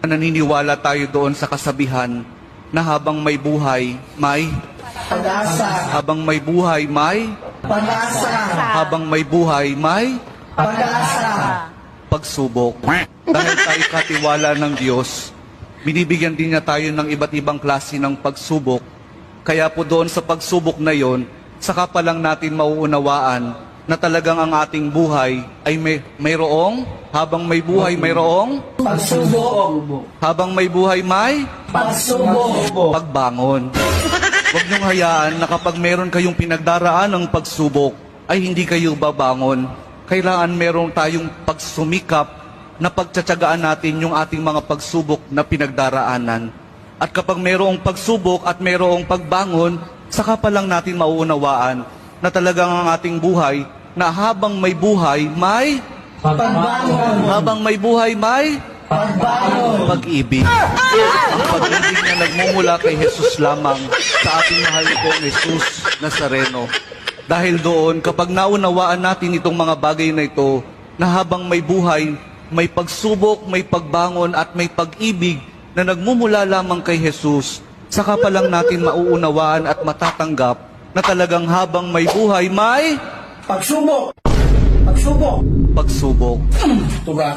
Naniniwala tayo doon sa kasabihan na habang may buhay, may pag-asa, habang may buhay, may pag-asa, habang may buhay, may pag-asa. pagsubok. Dahil tayo katiwala ng Diyos, binibigyan din niya tayo ng iba't ibang klase ng pagsubok. Kaya po doon sa pagsubok na yon, saka pa lang natin mauunawaan na talagang ang ating buhay ay mayroong, habang may buhay mayroong, Pagsubok, habang may buhay may pagsubok, pagbangon. Huwag niyong hayaan na kapag meron kayong pinagdaraan ng pagsubok, ay hindi kayo babangon. Kailangan meron tayong pagsumikap na pagtsatsagaan natin yung ating mga pagsubok na pinagdaraanan. At kapag mayroong pagsubok at mayroong pagbangon, saka pa lang natin mauunawaan na talagang ang ating buhay, na habang may buhay, may pagbangon, habang may buhay, may pagbangon. pag-ibig. Ang pag-ibig na nagmumula kay Jesus lamang sa ating mahal kong Jesus Nazareno. Dahil doon, kapag naunawaan natin itong mga bagay na ito, na habang may buhay, may pagsubok, may pagbangon at may pag-ibig na nagmumula lamang kay Jesus, saka pa lang natin mauunawaan at matatanggap na talagang habang may buhay, may Pagsubok, pagsubok. pagsubok. Tuga.